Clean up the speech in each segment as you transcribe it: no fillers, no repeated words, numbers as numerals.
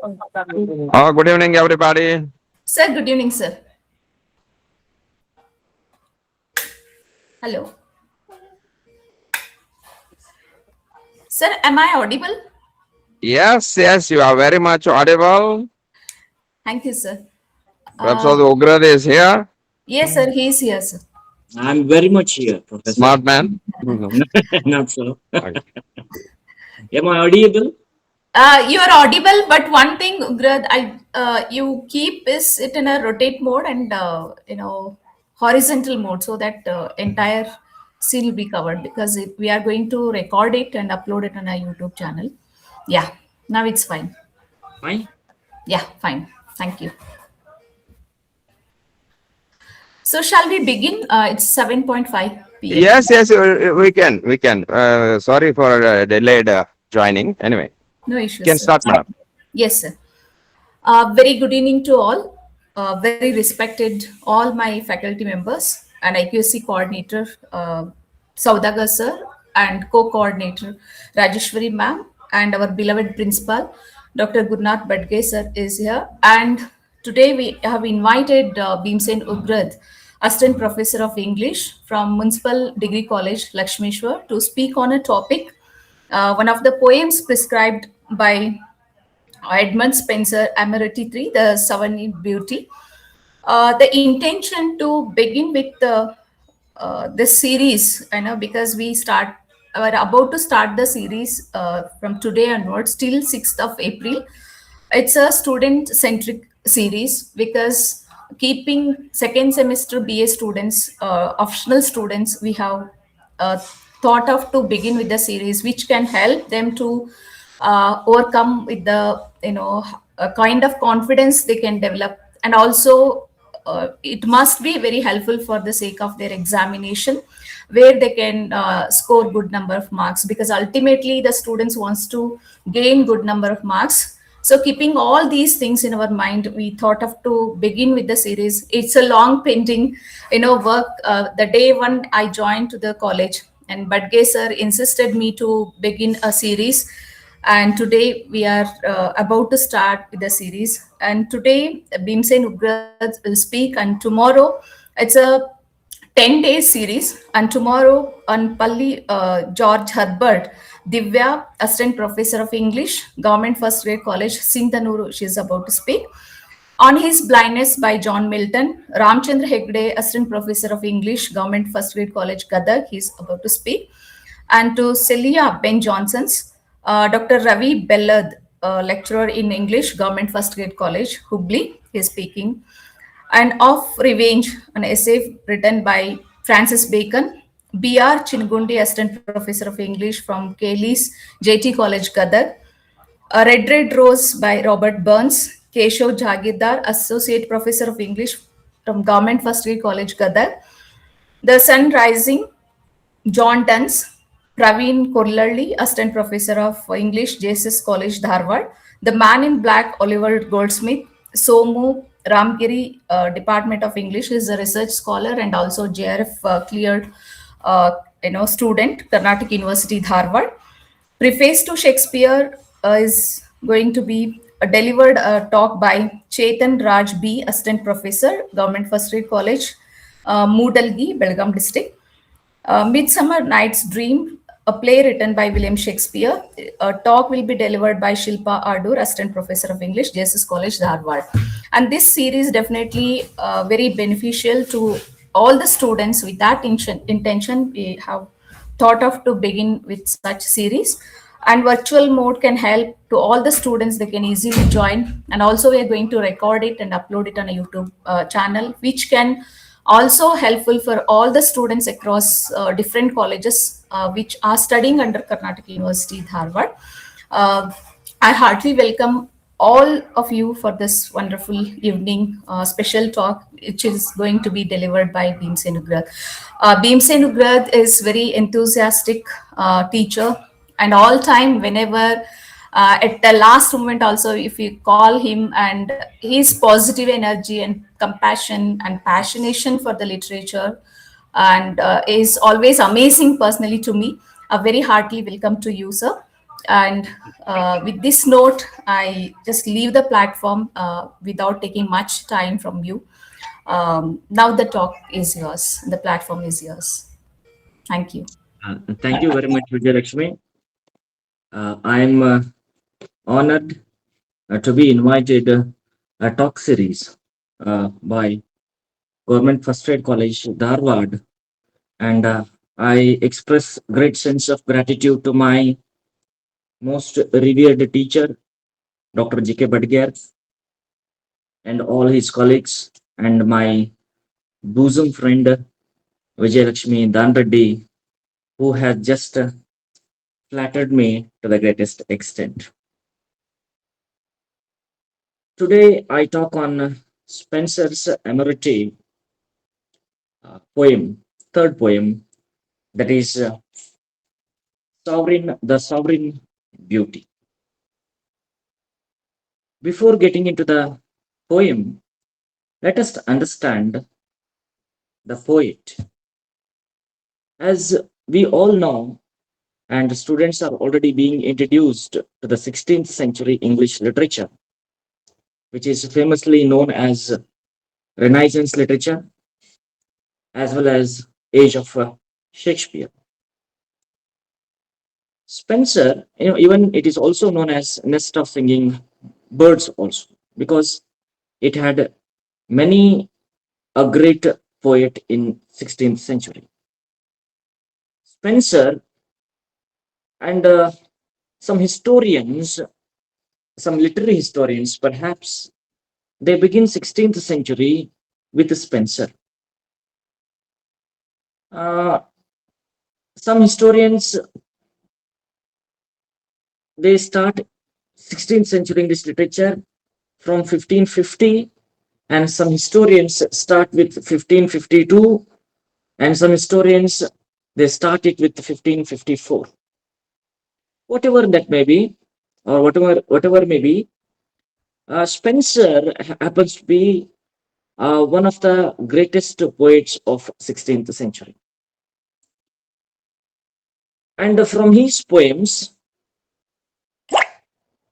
Oh, good evening, everybody. Sir, good evening, sir. Hello. Sir, am I audible? Yes, you are very much audible. Thank you, sir. Professor Uh, Ugrad is here. yes, sir, he is here, sir. I'm very much here, Professor. Smart man. Not so. Okay. Am I audible? You are audible, but one thing, Urgad, you keep it in a rotate mode and horizontal mode so that entire scene will be covered because we are going to record it and upload it on our YouTube channel. Yeah, now it's fine. Fine. Yeah, fine. Thank you. So shall we begin? It's 7:5 p.m. Yes, we can. Sorry for delayed joining. Anyway, No you issues, can sir. start, madam. Yes, sir. Very good evening to all. Very respected all my faculty members and IQC coordinator, Saudagar sir, and co-coordinator Rajeshwari ma'am, and our beloved principal, Dr. Gurnath Badge sir is here. And today we have invited Bhimsen Urgad, Assistant Professor of English from Municipal Degree College, Lakshmeshwar, to speak on a topic, one of the poems prescribed by Edmund Spenser, Amoretti 3, the Soveriegn Beauty. The intention to begin with this series, because we're about to start the series from today onwards till 6th of April. It's a student-centric series because keeping second semester BA students, optional students, we have uh, thought of to begin with the series, which can help them to overcome with the a kind of confidence they can develop, and also it must be very helpful for the sake of their examination where they can score good number of marks, because ultimately the students wants to gain good number of marks. So keeping all these things in our mind, we thought of to begin with the series. It's a long pending work. The day when I joined to the college, and Badge sir insisted me to begin a series, and today we are about to start with the series. And today Bhimsen Urgad will speak, and tomorrow it's a 10 days series. And tomorrow on Palli George Herbert, Divya, Assistant Professor of English, Government First Grade College, Sintanuru, she is about to speak. On His Blindness by John Milton, Ramchandra Hegde, Assistant Professor of English, Government First Grade College, Gadag, he is about to speak. And to Celia Ben Johnson's, Dr. Ravi Bellad, lecturer in English, Government First Grade College, Hubli, he is speaking. And Of Revenge, an essay written by Francis Bacon. B.R. Chingundi, Assistant Professor of English from Kelly's JT College, Gadag. Red Rose by Robert Burns. Keshav Jagirdar, Associate Professor of English from Government First Grade College, Gadag. The Sun Rising, John Duns. Praveen Korlalli, Assistant Professor of English, JSS College, Dharwad. The Man in Black, Oliver Goldsmith. Somu Ramgiri, Department of English, is a research scholar and also JRF cleared student, Karnataka University, Dharwad. Preface to Shakespeare is going to be delivered a talk by Chetan Raj B, Assistant Professor, Government First Grade College, Moodalgi, Belgaum District. Midsummer Night's Dream, a play written by William Shakespeare. A talk will be delivered by Shilpa Ardur, Assistant Professor of English, JSS College, Dharwad. And this series definitely very beneficial to all the students. With that intention, we have thought of to begin with such series. And virtual mode can help to all the students. They can easily join. And also we are going to record it and upload it on a YouTube channel, which can also helpful for all the students across different colleges which are studying under Karnataka University, Dharwad. I heartily welcome all of you for this wonderful evening special talk, which is going to be delivered by Bhimsen Urgad. Bhimsen Urgad is very enthusiastic teacher, and all time whenever at the last moment also, if you call him, and his positive energy and compassion and passionation for the literature, and is always amazing personally to me. A very heartily welcome to you, sir. And with this note, I just leave the platform without taking much time from you. Now the talk is yours, the platform is yours. Thank you. Thank you very much, Vijayalakshmi. I'm honored to be invited a talk series by Government First Aid College, Dharwad, and I express great sense of gratitude to my most revered teacher, Dr. G.K. Badger, and all his colleagues, and my bosom friend, Vijayalakshmi Danreddy, who has just flattered me to the greatest extent. Today, I talk on Spenser's Amoretti poem, third poem, that is the Sovereign Beauty. Before getting into the poem, let us understand the poet. As we all know, and students are already being introduced to the 16th century English literature, which is famously known as Renaissance literature, as well as Age of Shakespeare. Spenser, even it is also known as Nest of Singing Birds also, because it had many a great poet in 16th century. Spenser and some historians, some literary historians perhaps, they begin 16th century with Spenser. Uh, some historians, they start 16th century English literature from 1550, and some historians start with 1552, and some historians they start it with 1554. Whatever that may be, or whatever may be, Spenser happens to be one of the greatest poets of 16th century. And from his poems,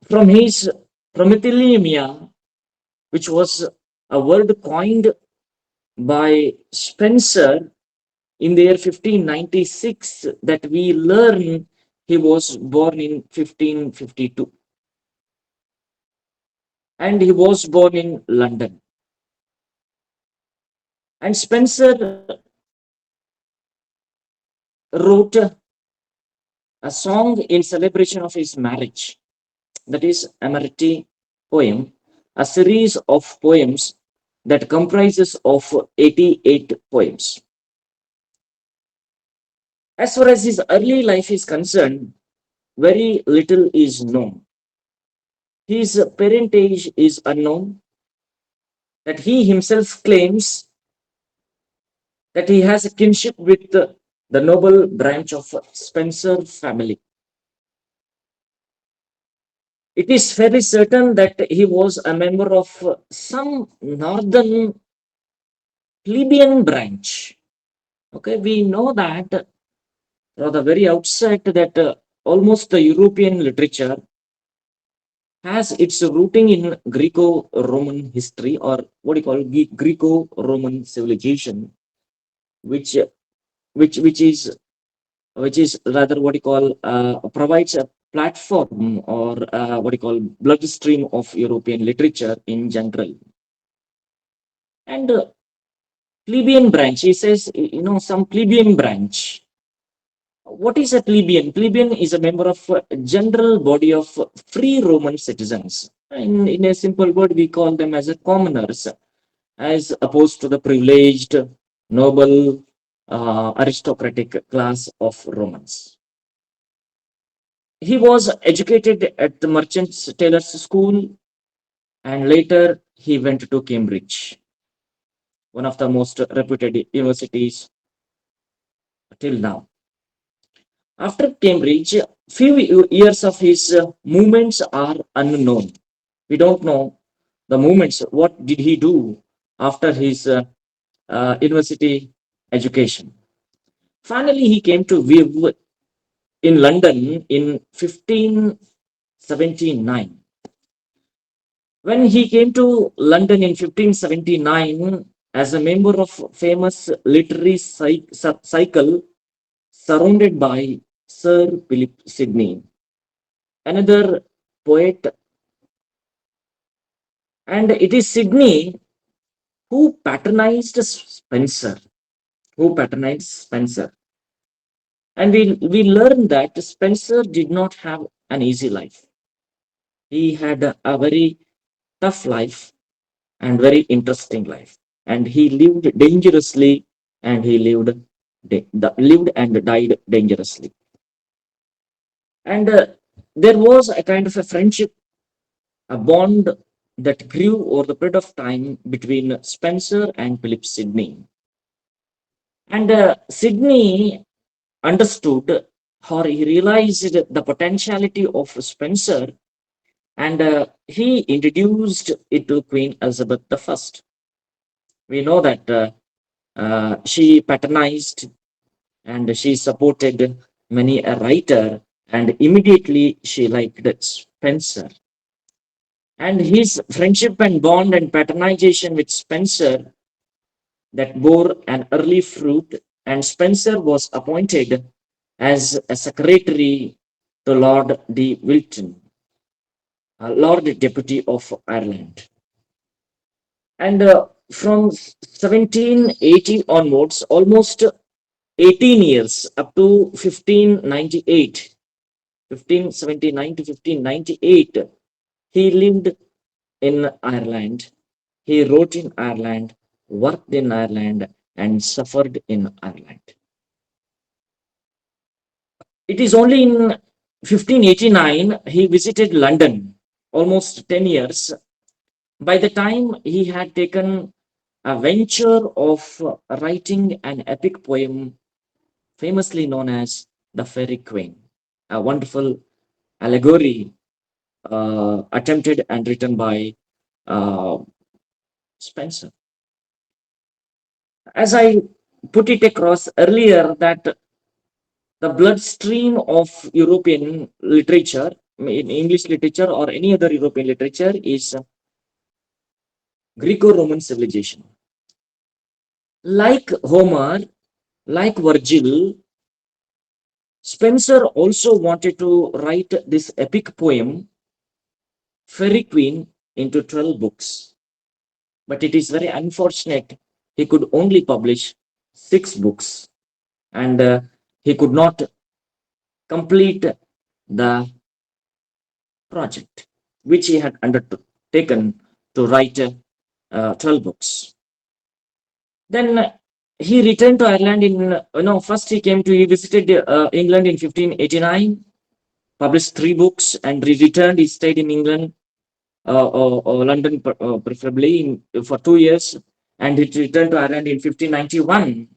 from his Promethelemia, which was a word coined by Spenser in the year 1596, that we learn he was born in 1552. And he was born in London. And Spenser wrote a song in celebration of his marriage, that is Amoretti poem, a series of poems that comprises of 88 poems. As far as his early life is concerned, very little is known. His parentage is unknown, that he himself claims that he has a kinship with the noble branch of Spenser family. It is fairly certain that he was a member of some northern plebeian branch. Okay, we know that from the very outset that almost the European literature has its rooting in Greco-Roman history, or what you call Greco-Roman civilization, which which is rather what you call provides a platform, or what you call bloodstream of European literature in general. And plebeian branch, he says, some plebeian branch. What is a plebeian? Plebeian is a member of a general body of free Roman citizens. In a simple word, we call them as a commoners, as opposed to the privileged, noble, aristocratic class of Romans. He was educated at the Merchants Tailors School, and later he went to Cambridge, one of the most reputed universities till now. After Cambridge, few years of his movements are unknown. We don't know the movements. What did he do after his university education? Finally, he came to Viv, in London in 1579. When he came to London in 1579 as a member of famous literary cycle surrounded by Sir Philip Sidney, another poet, and it is Sidney who patronized Spenser, and we learn that Spenser did not have an easy life. He had a very tough life and very interesting life, and he lived dangerously, and he lived and died dangerously. And there was a kind of a friendship, a bond that grew over the period of time between Spenser and Philip Sidney. And Sidney understood, or he realized the potentiality of Spenser, and he introduced it to Queen Elizabeth I. We know that she patronized and she supported many a writer, and immediately she liked Spenser. And his friendship and bond and patronization with Spenser that bore an early fruit, and Spenser was appointed as a secretary to Lord de Wilton, Lord Deputy of Ireland. And from 1780 onwards, almost 18 years up to 1598, 1579 to 1598, he lived in Ireland. He wrote in Ireland, worked in Ireland, and suffered in Ireland. It is only in 1589 he visited London, almost 10 years. By the time he had taken a venture of writing an epic poem famously known as the Fairy Queen, a wonderful allegory attempted and written by uh, Spenser. As I put it across earlier, that the bloodstream of European literature, in English literature or any other European literature, is Greco-Roman civilization. Like Homer, like Virgil, Spenser also wanted to write this epic poem, Fairy Queen, into 12 books. But it is very unfortunate he could only publish 6 books, and he could not complete the project which he had undertaken to write 12 books. Then he returned to Ireland first he visited England in 1589, published 3 books, and he returned. He stayed in England, London preferably, for 2 years, and he returned to Ireland in 1591.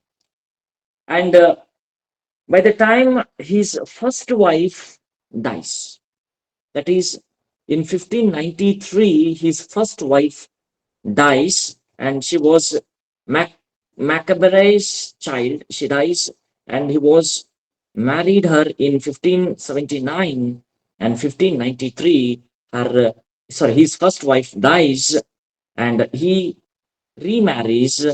And by the time his first wife dies, that is, in 1593, his first wife dies, and she was Macabere's child. She dies, and he was married her in 1579, and 1593, his first wife dies, and he remarries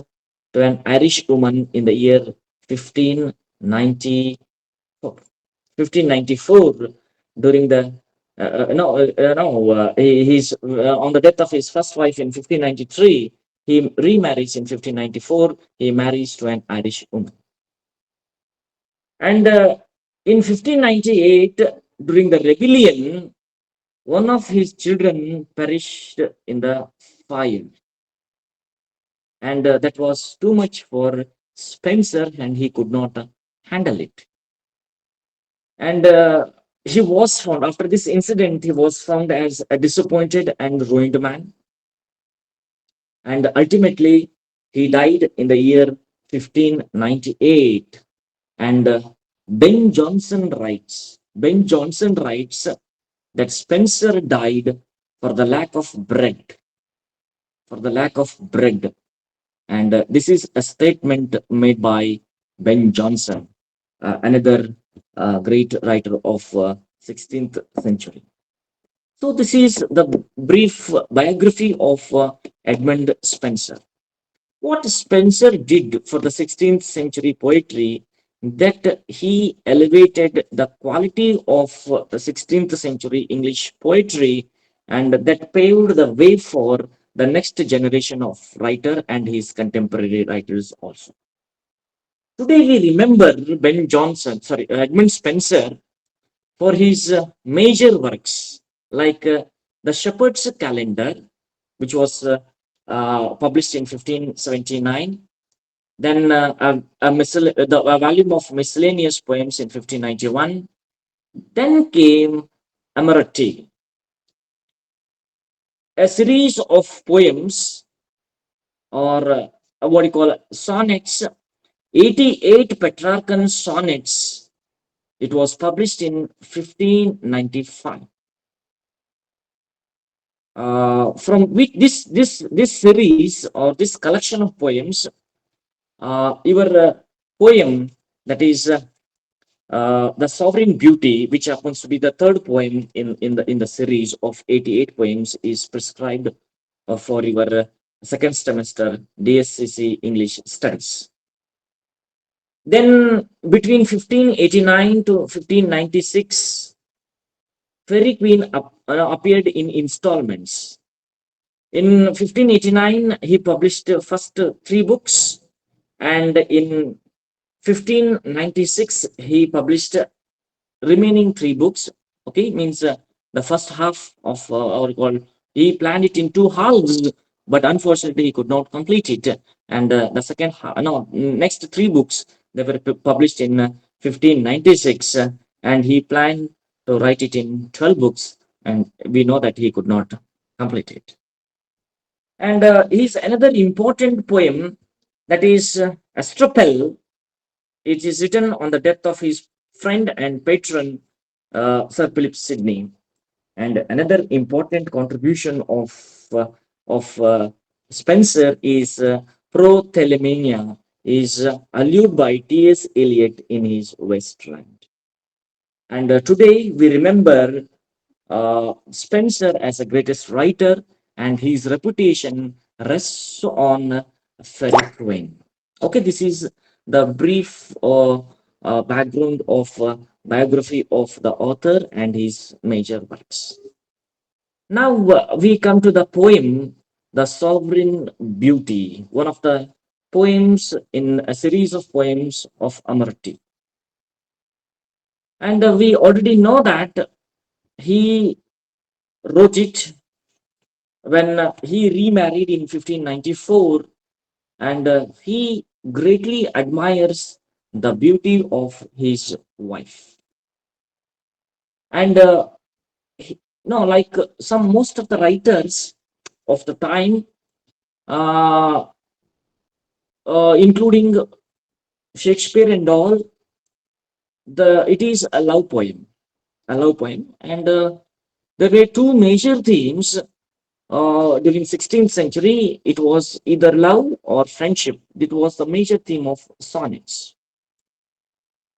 to an Irish woman in the year 1594. 1594, during the he's on the death of his first wife in 1593. He remarries in 1594. He marries to an Irish woman. And in 1598, during the rebellion, one of his children perished in the fire. And that was too much for Spenser, and he could not handle it. And he was found, after this incident, he was found as a disappointed and ruined man. And ultimately, he died in the year 1598. And Ben Jonson writes that Spenser died for the lack of bread. For the lack of bread. And this is a statement made by Ben Jonson, another great writer of 16th century. So this is the brief biography of Edmund Spenser. What Spenser did for the 16th century poetry, that he elevated the quality of the 16th century English poetry, and that paved the way for the next generation of writer and his contemporary writers also. Today we remember Edmund Spenser for his major works like the Shepherd's Calendar, which was published in 1579. Then a volume of miscellaneous poems in 1591. Then came Amoretti, a series of poems, or what you call sonnets, 88 Petrarchan sonnets. It was published in 1595. From which this series or this collection of poems, your poem, that is the Sovereign Beauty, which happens to be the third poem in the series of 88 poems, is prescribed for your second semester DSCC English studies. Then between 1589 to 1596, Fairy Queen appeared in installments. In 1589, he published first three books, and in 1596, he published remaining three books. Okay, means the first half of our call, he planned it in two halves, but unfortunately he could not complete it. And the second next three books, they were published in 1596, and he planned to write it in 12 books, and we know that he could not complete it. And his another important poem, that is Astropel. It is written on the death of his friend and patron, Sir Philip Sidney. And another important contribution of Spenser is Prothelemania, is allured by T.S. Eliot in his Westland. And today we remember Spenser as the greatest writer, and his reputation rests on Fairy Queen. Okay, this is the brief background of biography of the author and his major works. Now we come to the poem, The Sovereign Beauty, one of the poems in a series of poems of Amoretti. And we already know that he wrote it when he remarried in 1594, and he greatly admires the beauty of his wife. And like most of the writers of the time, including Shakespeare and all, it is a love poem, and there were two major themes during 16th century. It was either love or friendship. It was the major theme of sonnets.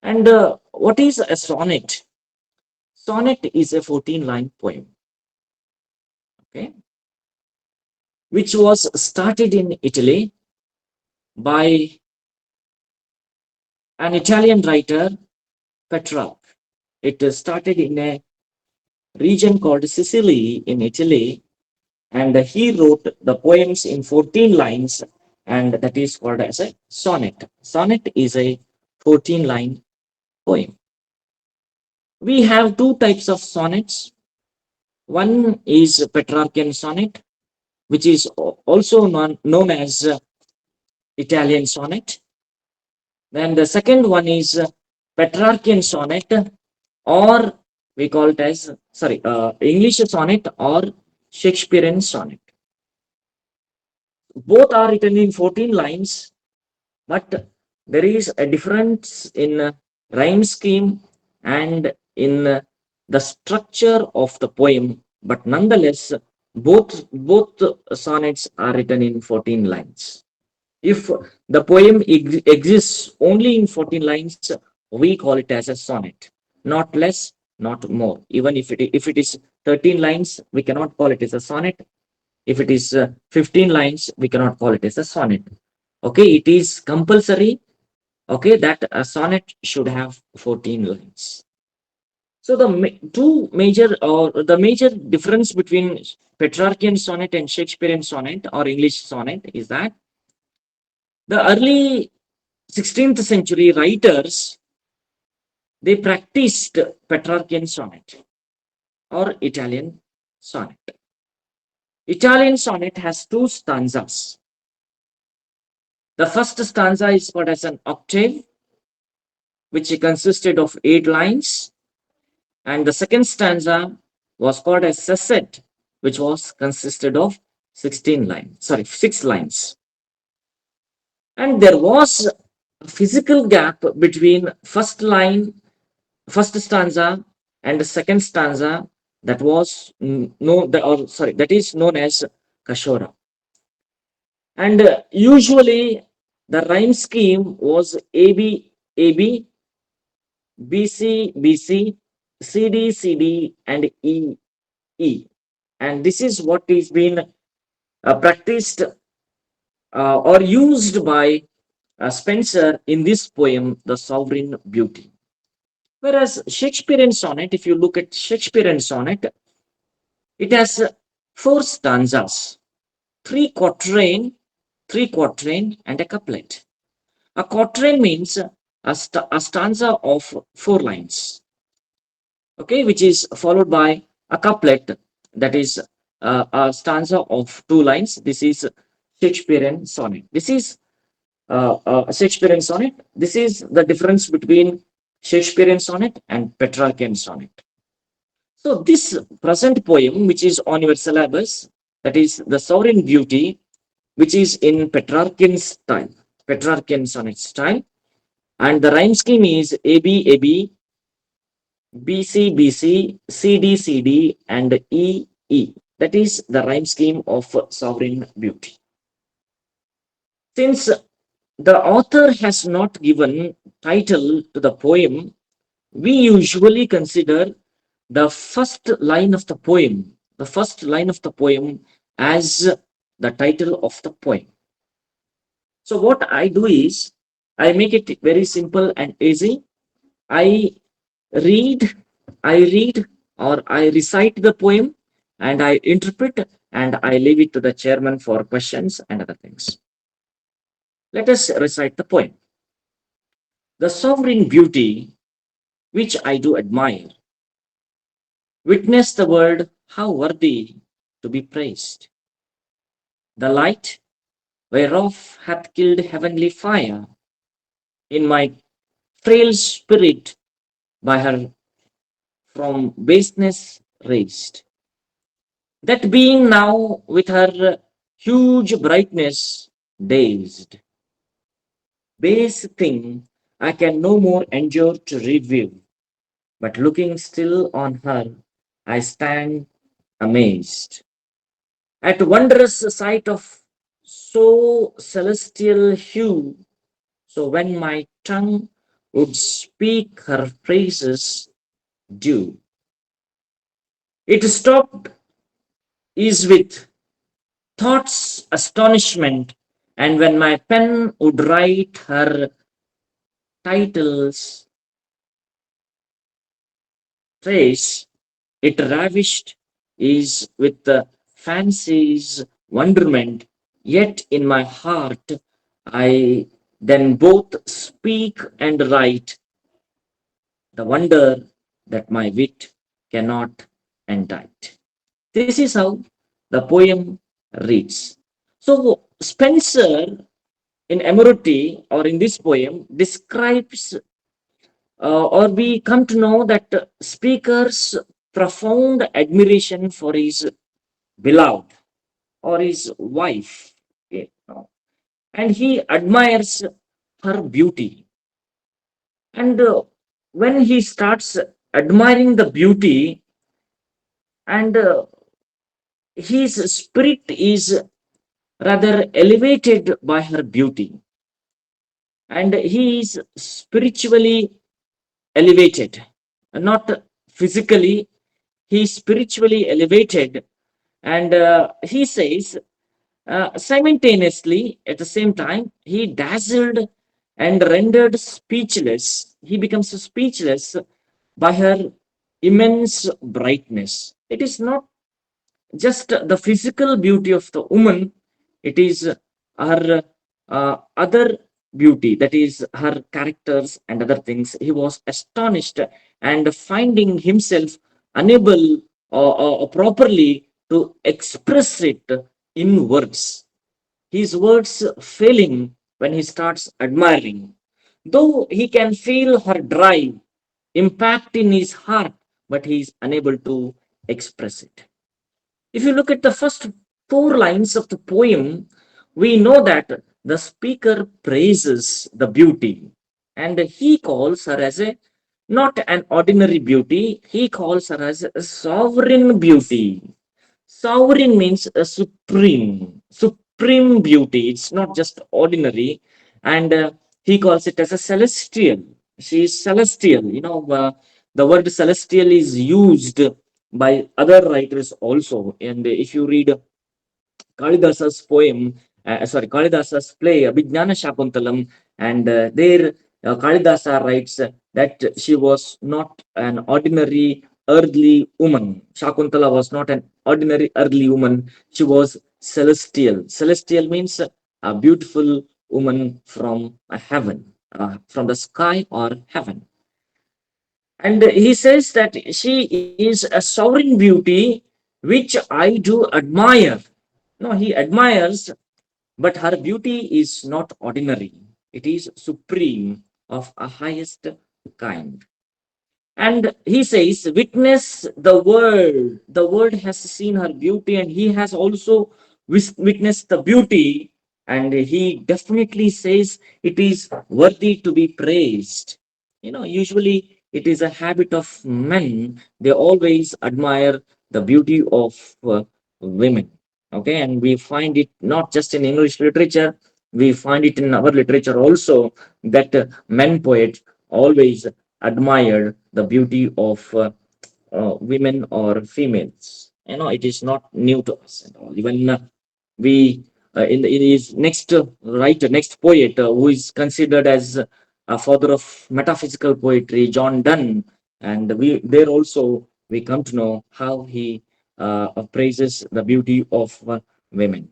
And what is a sonnet? Sonnet is a 14-line poem, okay, which was started in Italy by an Italian writer, Petrarch. It started in a region called Sicily in Italy, and he wrote the poems in 14 lines, and that is called as a sonnet. Sonnet is a 14-line poem. We have two types of sonnets. One is Petrarchan sonnet, which is also known as Italian sonnet. Then the second one is Petrarchan sonnet, or we call it as English sonnet or Shakespearean sonnet. Both are written in 14 lines, but there is a difference in rhyme scheme and in the structure of the poem, but nonetheless both sonnets are written in 14 lines. If the poem exists only in 14 lines, we call it as a sonnet. Not less, not more. Even if it is 13 lines, we cannot call it as a sonnet. If it is 15 lines, we cannot call it as a sonnet. Okay, it is compulsory, okay, that a sonnet should have 14 lines. So the two major, or the major difference between Petrarchian sonnet and Shakespearean sonnet or English sonnet is that the early 16th century writers, they practiced Petrarchian sonnet or Italian sonnet. Italian sonnet has two stanzas. The first stanza is called as an octave, which consisted of 8 lines, and the second stanza was called as sestet, which was consisted of 16 lines, sorry, 6 lines. And there was a physical gap between first stanza and the second stanza, that was that is known as kashora. And usually the rhyme scheme was AB AB, BC BC, CD CD, and E E. And this is what is being practiced or used by Spenser in this poem, The Sovereign Beauty. Whereas Shakespearean sonnet, if you look at Shakespearean sonnet, it has 4 stanzas, 3 quatrain, and a couplet. A quatrain means a stanza of 4 lines, okay, which is followed by a couplet, that is a stanza of 2 lines. This is Shakespearean sonnet. This is Shakespearean sonnet. This is the difference between Shakespearean sonnet and Petrarchian sonnet. So this present poem, which is on your syllabus, that is The Sovereign Beauty, which is in Petrarchian style, Petrarchian sonnet style, and the rhyme scheme is AB AB, BC BC, CD CD, and E E. That is the rhyme scheme of Sovereign Beauty. Since the author has not given title to the poem, we usually consider the first line of the poem, as the title of the poem. So what I do is, I make it very simple and easy. I read, or I recite the poem, and I interpret, and I leave it to the chairman for questions and other things. Let us recite the poem. The sovereign beauty, which I do admire, witness the word how worthy to be praised. The light whereof hath killed heavenly fire in my frail spirit, by her from baseness raised. That being now with her huge brightness dazed, base thing I can no more endure to review, but looking still on her, I stand amazed at wondrous sight of so celestial hue. So when my tongue would speak her praises due, it stopped is with thought's astonishment, and when my pen would write her titles trace, it ravished is with the fancy's wonderment, yet in my heart I then both speak and write the wonder that my wit cannot indict. This is how the poem reads. So Spenser in Amoretti, or in this poem, describes or we come to know that speaker's profound admiration for his beloved or his wife, and he admires her beauty. And when he starts admiring the beauty, and his spirit is rather elevated by her beauty, and he is spiritually elevated, not physically, he spiritually elevated. And he says, simultaneously, at the same time, he dazzled and rendered speechless. He becomes speechless by her immense brightness. It is not just the physical beauty of the woman, it is her other beauty, that is her characters and other things. He was astonished and finding himself unable or properly to express it in words. His words failing when he starts admiring. Though he can feel her drive, impact in his heart, but he is unable to express it. If you look at the first four lines of the poem, we know that the speaker praises the beauty and he calls her as a not an ordinary beauty, he calls her as a sovereign beauty. Sovereign means a supreme beauty. It's not just ordinary. And he calls it as a celestial. She is celestial. The word celestial is used by other writers also. And if you read Kalidasa's poem, Kalidasa's play, Abhijnana Shakuntalam, and there Kalidasa writes that she was not an ordinary earthly woman. Shakuntala was not an ordinary earthly woman. She was celestial. Celestial means a beautiful woman from heaven, from the sky or heaven. And he says that she is a sovereign beauty which I do admire. No, he admires, but her beauty is not ordinary. It is supreme of a highest kind. And he says, witness the world. The world has seen her beauty, and he has also witnessed the beauty. And he definitely says it is worthy to be praised. Usually it is a habit of men, they always admire the beauty of women. Okay, and we find it not just in English literature, we find it in our literature also, that men poets always admire the beauty of women or females. It is not new to us at all. Even we in his next writer, next poet, who is considered as a father of metaphysical poetry, John Donne, and we there also we come to know how he praises the beauty of women.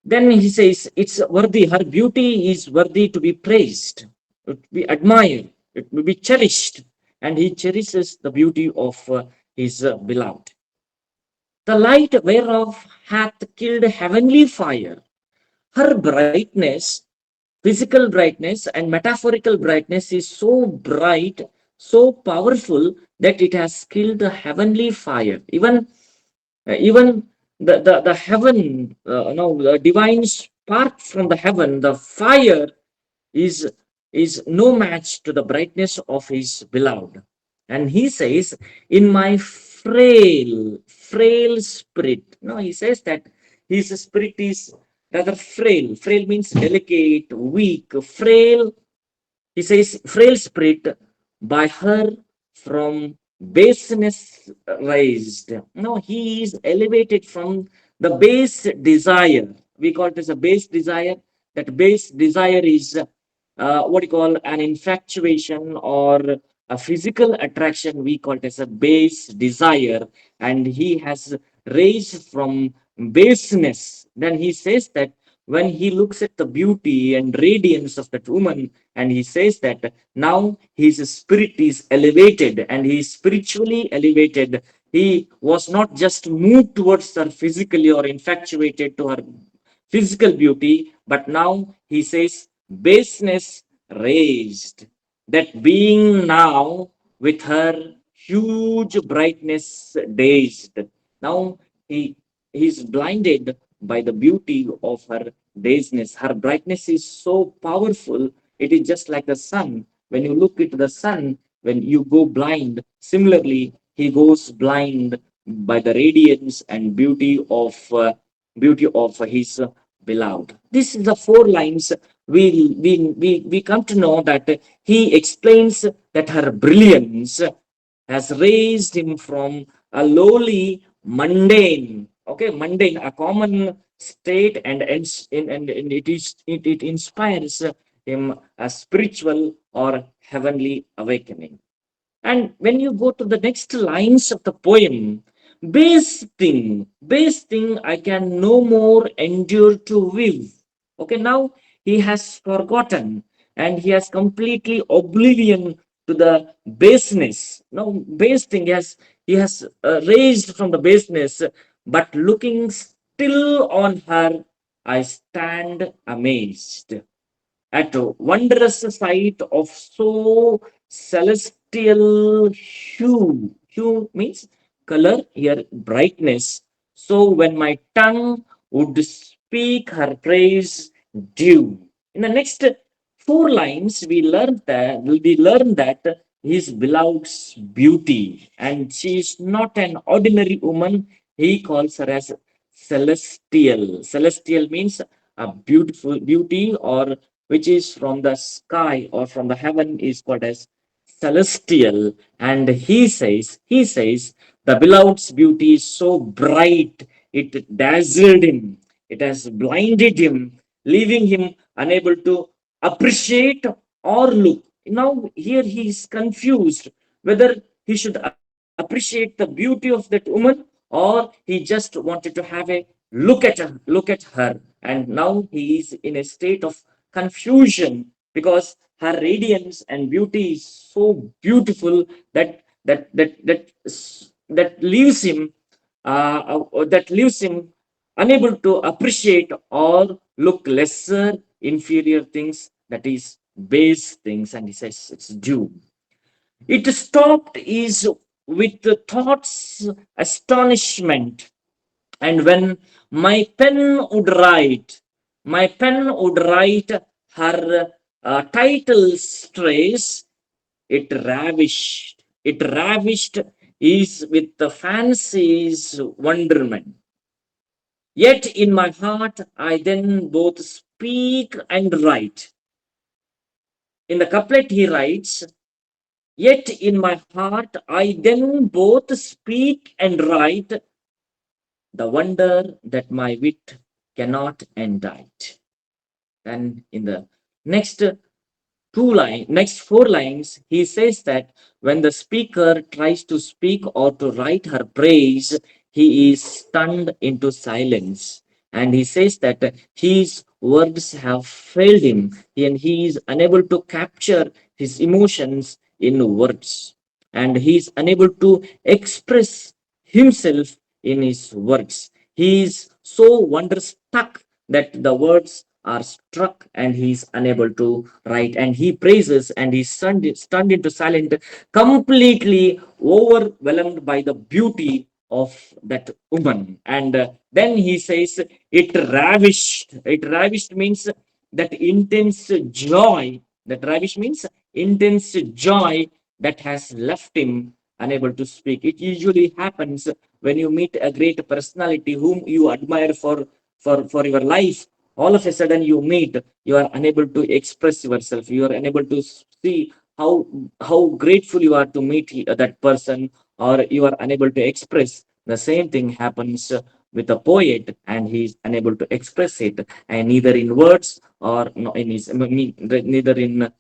Then he says, it's worthy, her beauty is worthy to be praised, to be admired, it will be cherished, and he cherishes the beauty of his beloved. The light whereof hath killed heavenly fire, her brightness, physical brightness and metaphorical brightness is so bright, so powerful that it has killed the heavenly fire. Even the heaven, the divine spark from the heaven, the fire is no match to the brightness of his beloved. And he says, in my frail spirit. No, he says that his spirit is rather frail. Frail means delicate, weak, frail. He says, frail spirit by her from baseness raised. No, he is elevated from the base desire. We call it as a base desire. That base desire is what you call an infatuation or a physical attraction. We call it as a base desire. And he has raised from baseness. Then he says that when he looks at the beauty and radiance of that woman, and he says that now his spirit is elevated and he is spiritually elevated. He was not just moved towards her physically or infatuated to her physical beauty, but now he says baseness raised. That being now with her huge brightness dazed. Now he is blinded by the beauty of her dazedness. Her brightness is so powerful, it is just like the sun. When you look into the sun, when you go blind, similarly, he goes blind by the radiance and beauty of his beloved. This is the four lines we come to know that he explains that her brilliance has raised him from a lowly, mundane, okay, mundane, a common state, and it inspires him a spiritual or heavenly awakening. And when you go to the next lines of the poem, base thing I can no more endure to live. Okay, now he has forgotten and he has completely oblivion to the baseness. Now, base thing he has raised from the baseness, but looking still on her, I stand amazed at wondrous sight of so celestial hue. Hue means color, here brightness. So when my tongue would speak her praise due. In the next four lines, we learn that his beloved's beauty, and she is not an ordinary woman. He calls her as celestial. Celestial means a beautiful beauty, or which is from the sky or from the heaven, is called as celestial. And he says the beloved's beauty is so bright it dazzled him, it has blinded him, leaving him unable to appreciate or look. Now here he is confused whether he should appreciate the beauty of that woman, or he just wanted to have a look at her. And now he is in a state of confusion because her radiance and beauty is so beautiful that leaves him unable to appreciate or look lesser, inferior things, that is base things. And he says it's due. It stopped is with the thoughts astonishment. And when my pen would write her titles trace, it ravished is with the fancy's wonderment. Yet in my heart I then both speak and write. In the couplet he writes, yet in my heart I then both speak and write the wonder that my wit cannot indict. And in the next next four lines, he says that when the speaker tries to speak or to write her praise, he is stunned into silence. And he says that his words have failed him and he is unable to capture his emotions in words. And he is unable to express himself in his words. He is so wonderstruck that the words are struck and he is unable to write. And he praises and he's stunned into silence, completely overwhelmed by the beauty of that woman. And then he says, it ravished means that intense joy. That ravish means intense joy that has left him unable to speak. It usually happens when you meet a great personality whom you admire for your life. All of a sudden you meet, you are unable to express yourself, you are unable to see how grateful you are to meet that person, or you are unable to express. The same thing happens with a poet, and he is unable to express it, and neither in words or no, in his neither in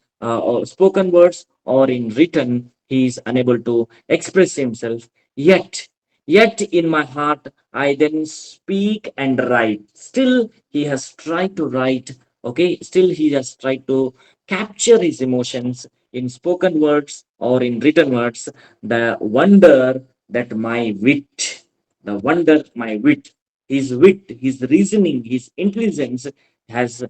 spoken words or in written, he is unable to express himself. Yet in my heart I then speak and write. Still he has tried to write. Okay, still he has tried to capture his emotions in spoken words or in written words. The wonder that my wit, the wonder my wit, his reasoning, his intelligence has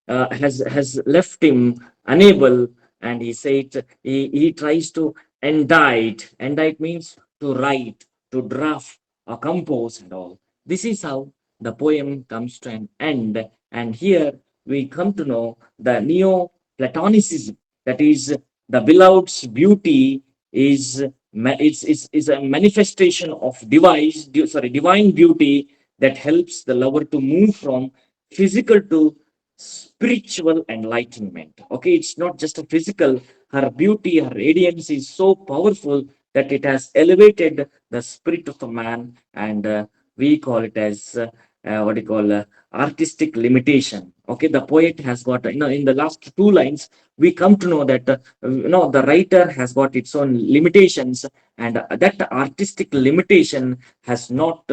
has left him unable. And he said he tries to indict means to write, to draft or compose and all. This is how the poem comes to an end. And here we come to know the Neo-Platonicism, that is, the beloved's beauty is a manifestation of divine beauty that helps the lover to move from physical to spiritual enlightenment. Okay, it's not just a physical. Her beauty, her radiance is so powerful that it has elevated the spirit of the man, and we call it as what do you call artistic limitation. Okay, the poet has got, in the last two lines, we come to know that the writer has got its own limitations, and that artistic limitation has not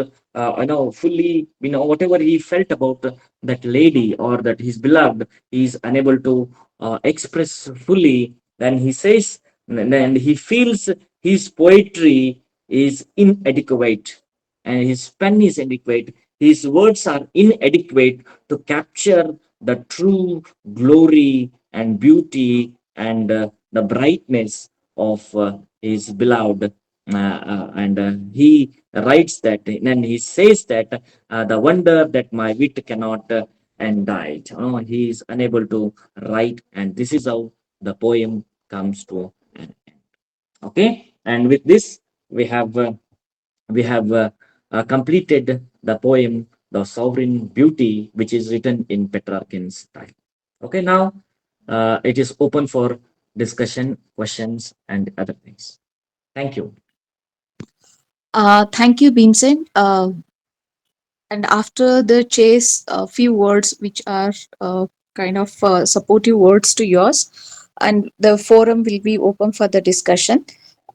fully, whatever he felt about that lady or that his beloved, he is unable to express fully. Then he says, and he feels his poetry is inadequate, and his pen is inadequate, his words are inadequate to capture the true glory and beauty and the brightness of his beloved. And he writes that, and he says that the wonder that my wit cannot indict. He is unable to write, and this is how the poem comes to an end. Okay, and with this we have completed the poem "The Sovereign Beauty," which is written in Petrarchan style. Okay, now it is open for discussion, questions, and other things. Thank you. Thank you, Bhimsen. And after the chase, a few words which are kind of supportive words to yours, and the forum will be open for the discussion.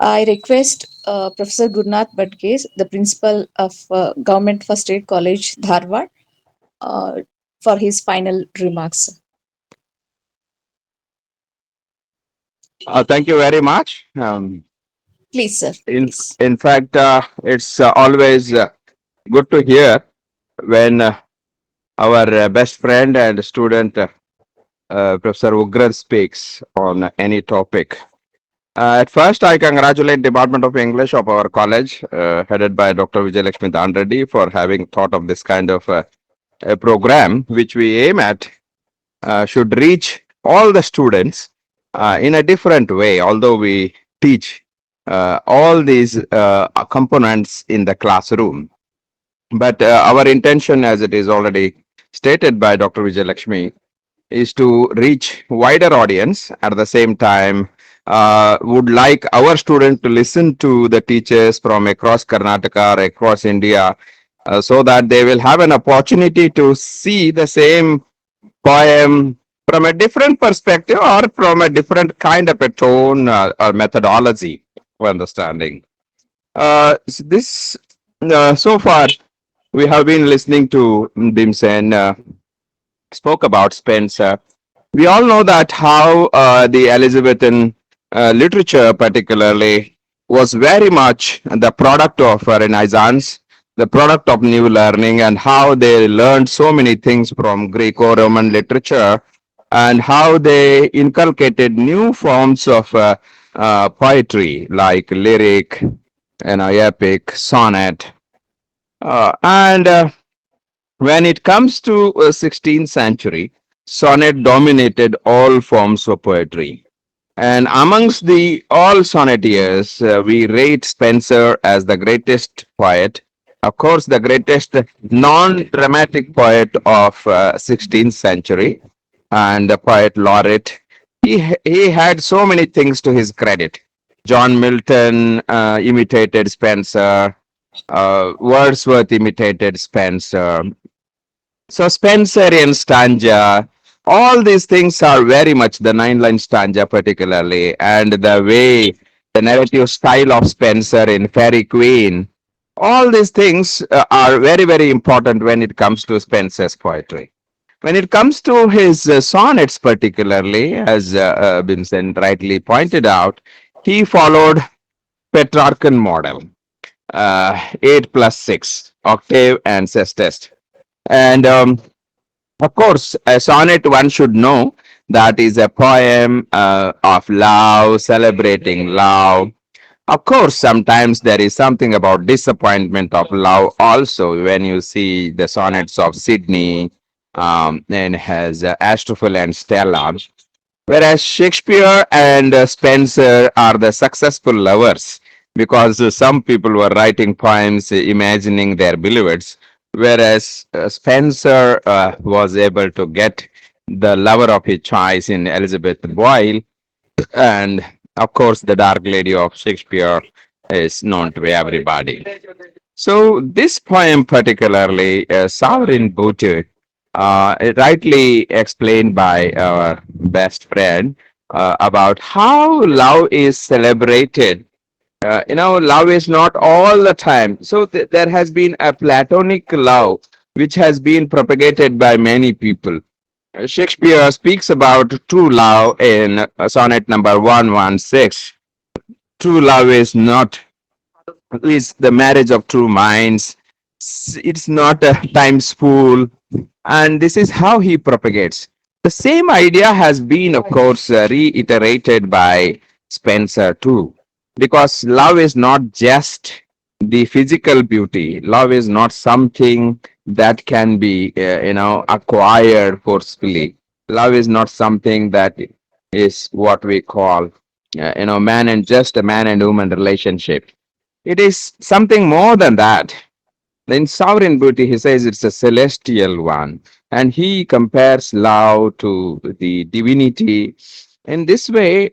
I request Professor Gurnath Badge, the principal of Government First Aid College, Dharwad, uh, for his final remarks. Thank you very much. Please, sir. In Please. in fact, it's always good to hear when our best friend and student, Professor Urgad, speaks on any topic. At first, I congratulate Department of English of our college, headed by Dr. Vijayalakshmi Dandreddy, for having thought of this kind of a program, which we aim at should reach all the students in a different way, although we teach all these components in the classroom. But our intention, as it is already stated by Dr. Vijayalakshmi, is to reach wider audience. At the same time, would like our students to listen to the teachers from across Karnataka or across India, so that they will have an opportunity to see the same poem from a different perspective or from a different kind of a tone or methodology for understanding. This so far we have been listening to Bhimsen spoke about Spenser. We all know that how the Elizabethan literature, particularly, was very much the product of Renaissance, the product of new learning, and how they learned so many things from Greco-Roman literature, and how they inculcated new forms of poetry like lyric, epic, sonnet, and when it comes to 16th century, sonnet dominated all forms of poetry. And amongst the all sonnetiers, we rate Spenser as the greatest poet. Of course, the greatest non-dramatic poet of 16th century and the poet laureate. He had so many things to his credit. John Milton imitated Spenser. Wordsworth imitated Spenser. So Spenserian stanza, all these things are very much the nine-line stanza particularly, and the way the narrative style of Spenser in Fairy Queen, all these things are very, very important when it comes to Spenser's poetry. When it comes to his sonnets particularly, as Bhimsen rightly pointed out, he followed Petrarchan model, 8 plus 6, octave and sestet. And of course, a sonnet one should know that is a poem of love, celebrating love. Of course, sometimes there is something about disappointment of love also when you see the sonnets of Sidney and has Astrophil and Stella. Whereas Shakespeare and Spenser are the successful lovers because some people were writing poems imagining their beloveds, whereas Spenser was able to get the lover of his choice in Elizabeth Boyle, and of course, the Dark Lady of Shakespeare is known to everybody. So this poem, particularly Sovereign Booty, rightly explained by our best friend about how love is celebrated. Love is not all the time. So there has been a platonic love which has been propagated by many people. Shakespeare speaks about true love in sonnet number 116. True love is the marriage of true minds. It's not a time spool. And this is how he propagates. The same idea has been, of course, reiterated by Spenser too. Because love is not just the physical beauty. Love is not something that can be, acquired forcefully. Love is not something that is what we call, man and just a man and woman relationship. It is something more than that. In Sovereign Beauty, he says it's a celestial one, and he compares love to the divinity. In this way,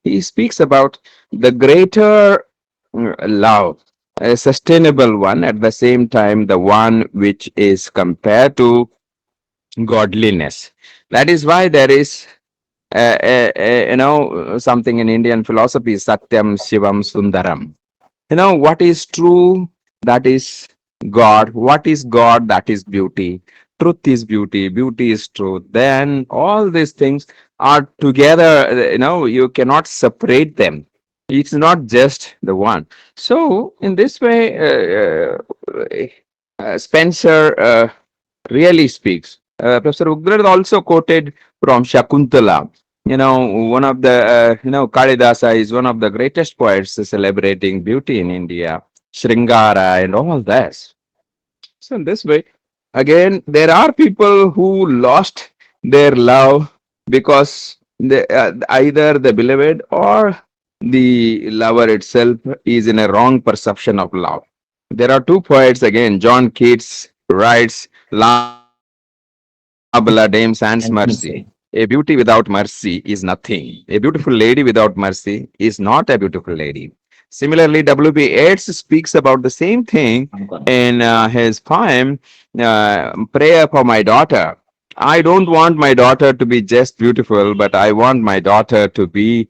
he speaks about the greater love, a sustainable one, at the same time, the one which is compared to godliness. That is why there is something in Indian philosophy, Satyam, Shivam, Sundaram. What is true? That is God. What is God? That is beauty. Truth is beauty. Beauty is truth. Then all these things are together. You cannot separate them. It's not just the one. So, in this way, Spencer really speaks. Professor Ugrad also quoted from Shakuntala. One of the, Kalidasa is one of the greatest poets celebrating beauty in India, Sringara and all this. So, in this way, again, there are people who lost their love because either the beloved or the lover itself is in a wrong perception of love. There are two poets again. John Keats writes, La bella dame sans mercy. A And beauty without mercy. mercy is nothing. A beautiful lady without mercy is not a beautiful lady. Similarly, W.B. Yeats speaks about the same thing in his poem, Prayer for My Daughter. I don't want my daughter to be just beautiful, but I want my daughter to be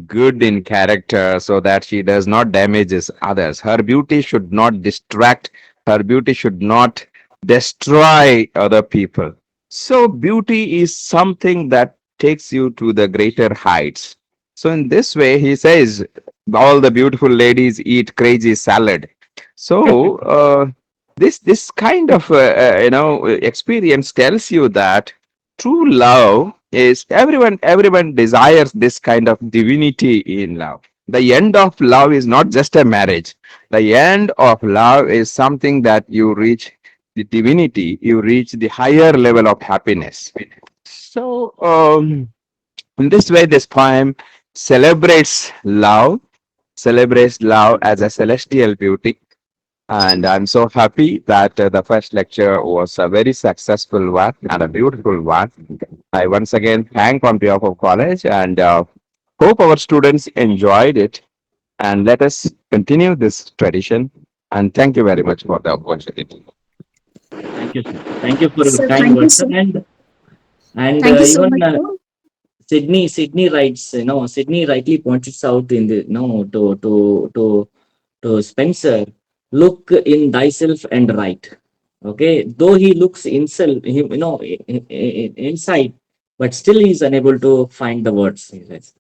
good in character so that she does not damages others. Her beauty should not distract, her beauty should not destroy other people. So beauty is something that takes you to the greater heights. So in this way, he says, all the beautiful ladies eat crazy salad. So this kind of experience tells you that true love is everyone desires this kind of divinity in love. The end of love is not just a marriage. The end of love is something that you reach the divinity, you reach the higher level of happiness. So in this way, this poem celebrates love as a celestial beauty. And I'm so happy that the first lecture was a very successful one and a beautiful one. I once again thank on behalf of college and hope our students enjoyed it. And let us continue this tradition. And thank you very much for the opportunity. Thank you, sir. Thank you for your So kind thank you words, sir. so And thank you so even much, sir. Sydney writes, Sydney rightly points out in the, to Spencer, look in thyself and write. Okay, though he looks himself, inside, but still he is unable to find the words. He says.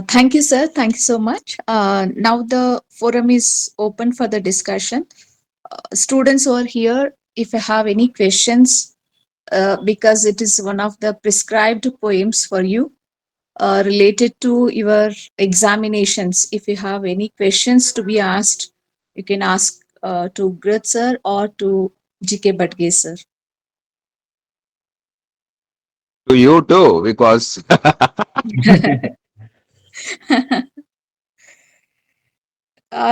Thank you, sir. Thank you so much. Now the forum is open for the discussion. Students who are here, if you have any questions, because it is one of the prescribed poems for you related to your examinations. If you have any questions to be asked, you can ask to Grit sir or to GK Badge sir. To you too, because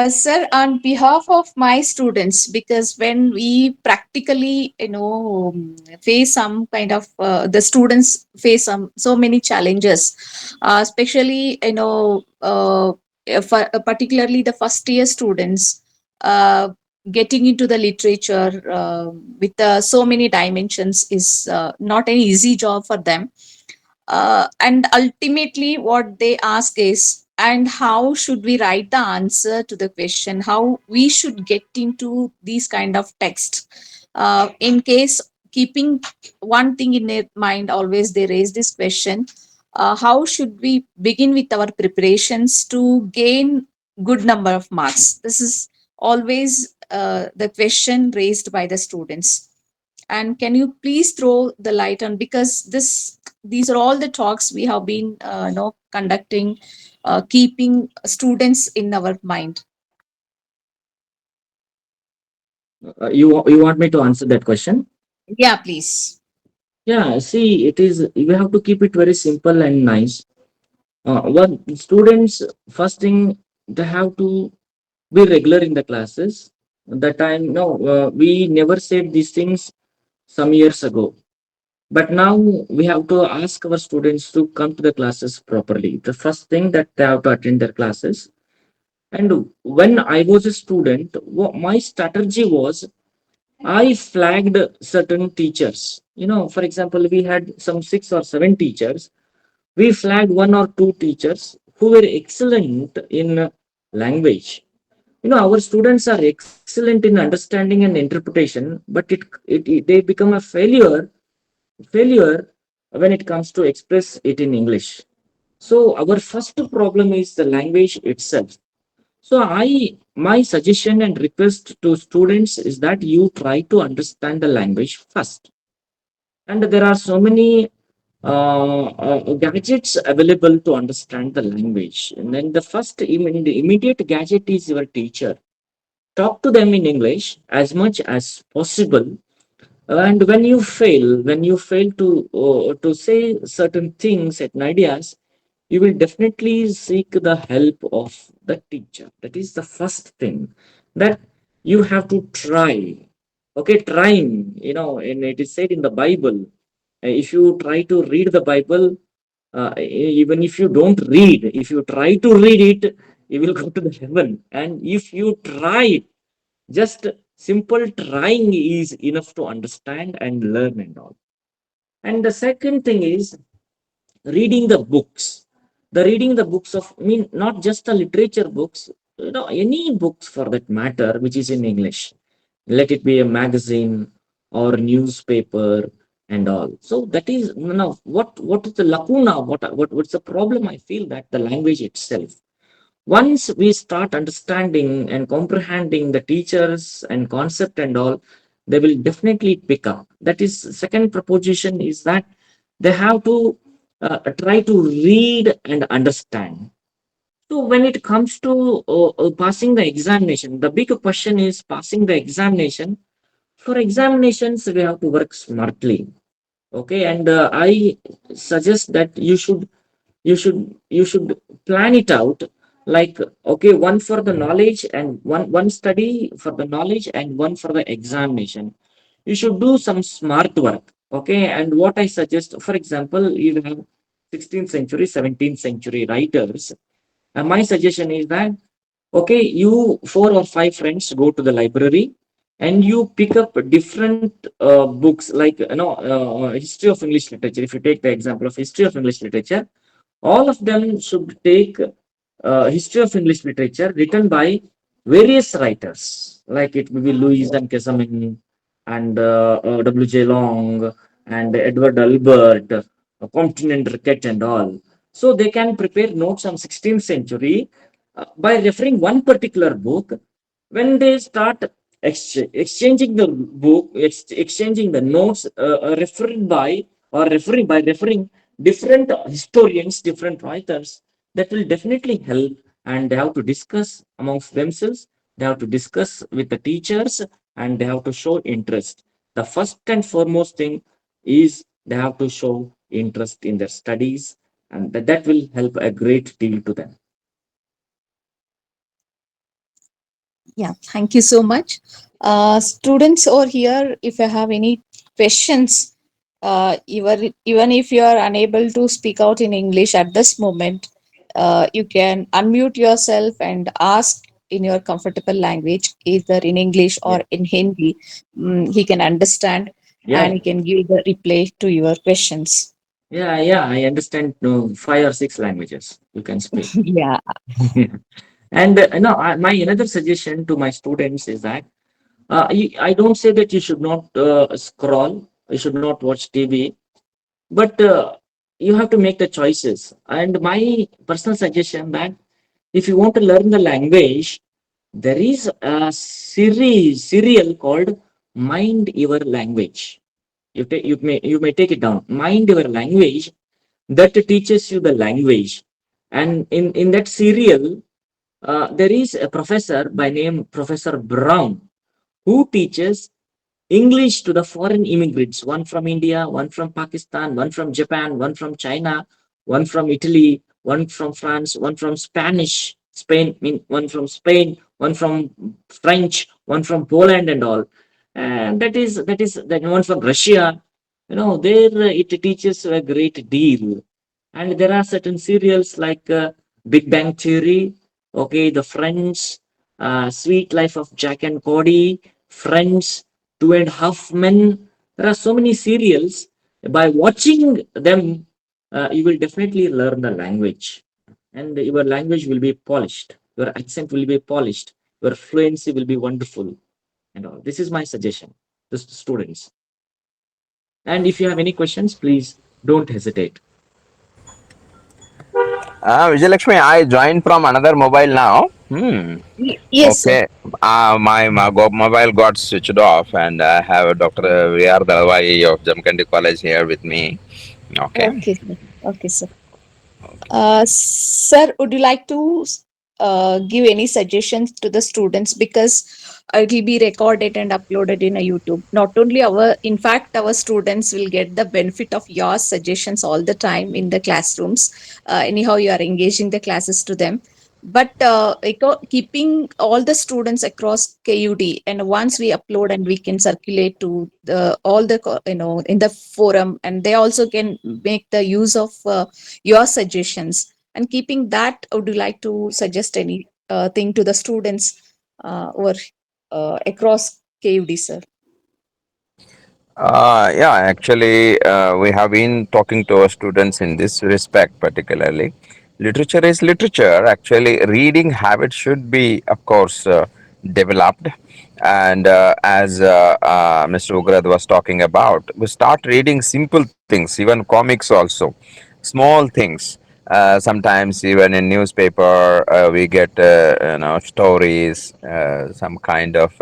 Sir, on behalf of my students, because when we practically, face some kind of, the students face some so many challenges, especially, particularly the first year students, uh, getting into the literature with so many dimensions is not an easy job for them. And ultimately what they ask is, and how should we write the answer to the question, how we should get into these kind of text, in case keeping one thing in their mind, always they raise this question, how should we begin with our preparations to gain good number of marks. This is always the question raised by the students. And can you please throw the light on, because these are all the talks we have been conducting, keeping students in our mind. You want me to answer that question? Yeah, please. Yeah, see, it is, we have to keep it very simple and nice. One students, first thing, they have to be regular in the classes. That time, no, we never said these things some years ago. But now we have to ask our students to come to the classes properly. The first thing that they have to attend their classes. And when I was a student, my strategy was I flagged certain teachers. You know, for example, we had some 6 or 7 teachers. We flagged 1 or 2 teachers who were excellent in language. You know, our students are excellent in understanding and interpretation, but they become a failure when it comes to express it in English. So our first problem is the language itself. So my suggestion and request to students is that you try to understand the language first. And there are so many gadgets available to understand the language. And then the immediate gadget is your teacher. Talk to them in English as much as possible. And when you fail to say certain things and ideas, you will definitely seek the help of the teacher. That is the first thing that you have to try. Okay, trying, you know, and it is said in the Bible, if you try to read the Bible, even if you don't read, if you try to read it, you will go to the heaven. And if you try, just simple trying is enough to understand and learn and all. And the second thing is reading the books. The reading the books of, I mean, not just the literature books, you know, any books for that matter, which is in English. Let it be a magazine or newspaper and all. So that is, you know, what is the lacuna? What's the problem? I feel that the language itself. Once we start understanding and comprehending the teachers and concept and all, they will definitely pick up. That is, second proposition is that they have to try to read and understand. So when it comes to passing the examination, the big question is passing the examination. For examinations, we have to work smartly. Okay, and I suggest that you should plan it out, like, okay, one for the knowledge and one study for the knowledge and one for the examination. You should do some smart work. Okay, and what I suggest, for example, you have 16th century, 17th century writers, and my suggestion is that, okay, you 4 or 5 friends go to the library and you pick up different books, like, history of English literature. If you take the example of history of English literature, all of them should take history of English literature written by various writers, like it will be Louis and Casamin and W.J. Long and Edward Albert, Compton Rickett and all. So they can prepare notes on 16th century by referring one particular book. When they start exchanging the book, exchanging the notes, referred by or referring different historians, different writers, that will definitely help. And they have to discuss amongst themselves, they have to discuss with the teachers, and they have to show interest. The first and foremost thing is they have to show interest in their studies, and that will help a great deal to them. Yeah, thank you so much. Students over here, if you have any questions, even if you are unable to speak out in English at this moment, you can unmute yourself and ask in your comfortable language, either in English Yeah, or in Hindi. He can understand and yeah, he can give the reply to your questions. yeah. I understand 5 or 6 languages you can speak. Yeah. And no, my another suggestion to my students is that I don't say that you should not scroll, you should not watch TV, but you have to make the choices. And my personal suggestion that if you want to learn the language, there is a serial called Mind Your Language. You may take it down. Mind Your Language, that teaches you the language. And in that serial, there is a professor by name Professor Brown who teaches English to the foreign immigrants, one from India, one from Pakistan, one from Japan, one from China, one from Italy, one from France, one from Spain, one from Spain, one from French, one from Poland and all. And that one from Russia. There it teaches a great deal. And there are certain serials like Big Bang Theory, okay, The Friends, Sweet Life of Jack and Cody, Friends, Two and a Half Men. There are so many serials. By watching them, you will definitely learn the language, and your language will be polished. Your accent will be polished. Your fluency will be wonderful, and all. This is my suggestion to students. And if you have any questions, please don't hesitate. Vijayalakshmi, I joined from another mobile now. Hmm. Yes, sir. Okay. My mobile got switched off, and I have Dr. V.R. Dalwai of Jamkandi College here with me. Okay. Okay, sir. Okay, sir. Sir, would you like to give any suggestions to the students, because it will be recorded and uploaded in a YouTube? Not only in fact, our students will get the benefit of your suggestions all the time in the classrooms. Anyhow, you are engaging the classes to them. But keeping all the students across KUD, and once we upload and we can circulate to the all the in the forum, and they also can make the use of your suggestions. And keeping that, would you like to suggest any thing to the students or across KUD, sir? Yeah, actually, we have been talking to our students in this respect, particularly. Literature is literature. Actually, reading habit should be, of course, developed. And as Mr. Ugrad was talking about, we start reading simple things, even comics also, small things. Sometimes even in newspaper, we get stories, some kind of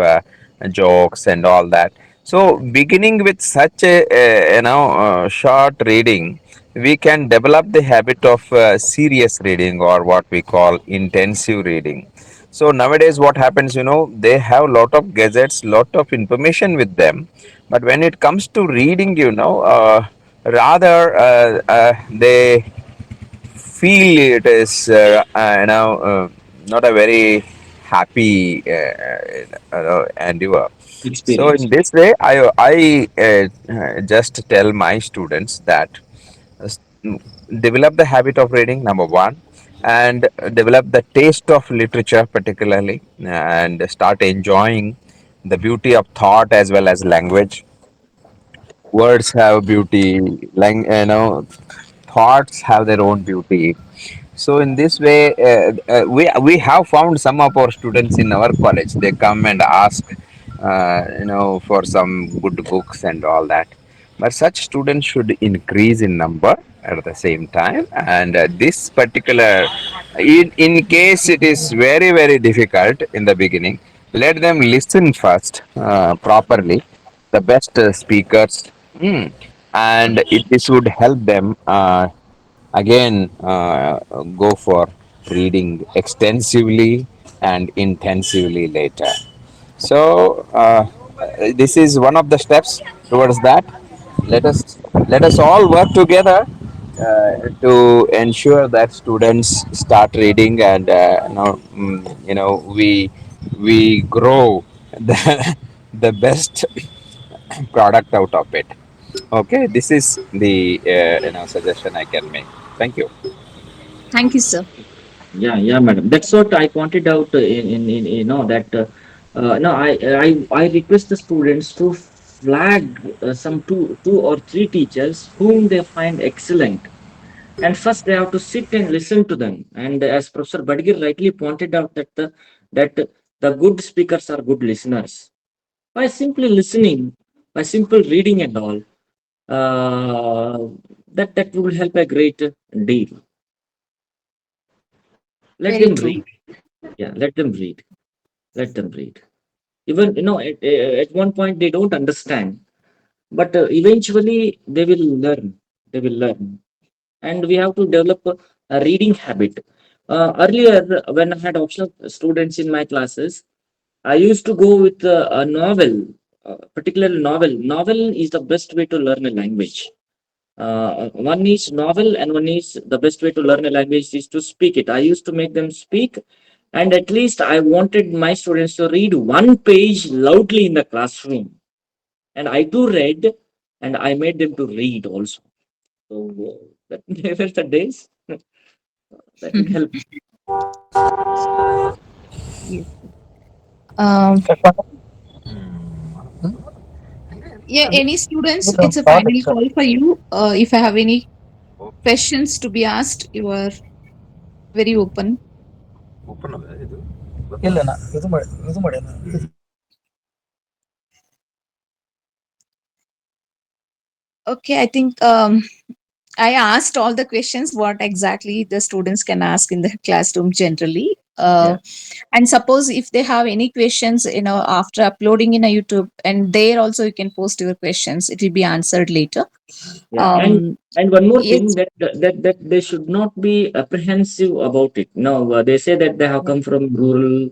jokes and all that. So, beginning with such a short reading, we can develop the habit of serious reading, or what we call intensive reading. So nowadays, what happens? They have lot of gadgets, lot of information with them, but when it comes to reading, rather they feel it is not a very happy endeavor. So in Experience. this way, I just tell my students that uh, s- mm, develop the habit of reading, number one, and develop the taste of literature particularly, and start enjoying the beauty of thought as well as language. Words have beauty, thoughts have their own beauty. So in this way, we have found some of our students in our college. They come and ask, for some good books and all that. But such students should increase in number at the same time. And this particular, in case it is very very difficult in the beginning, let them listen first properly. The best speakers, and this would help them. Again, go for reading extensively and intensively later. So this is one of the steps towards that. Let us all work together to ensure that students start reading, and we we grow the best product out of it. Okay, this is the suggestion I can make. Thank you. Thank you, sir. Yeah, yeah, madam. That's what I pointed out in that no, I request the students to flag some two or three teachers whom they find excellent, and first they have to sit and listen to them. And as Professor Badgir rightly pointed out that the good speakers are good listeners. By simply listening, by simple reading and all, that will help a great deal. Let Very them true. read. Yeah, let them read. Let them read. Even at one point they don't understand, but eventually they will learn. They will learn, and we have to develop a reading habit. Earlier, when I had optional students in my classes, I used to go with a novel, particularly novel. Novel is the best way to learn a language. One is novel, and one is the best way to learn a language is to speak it. I used to make them speak, and at least I wanted my students to read one page loudly in the classroom. And I too read, and I made them to read also. So that they were the days that will help. Yes. Um, yeah, any students, it's a final call for you. If I have any questions to be asked, you are very open. Okay, I think I asked all the questions what exactly the students can ask in the classroom generally. Yeah, And suppose if they have any questions, after uploading in a YouTube, and there also you can post your questions. It will be answered later. yeah, Um, and one more yes, thing that they should not be apprehensive about it. No, they say that they have come from rural.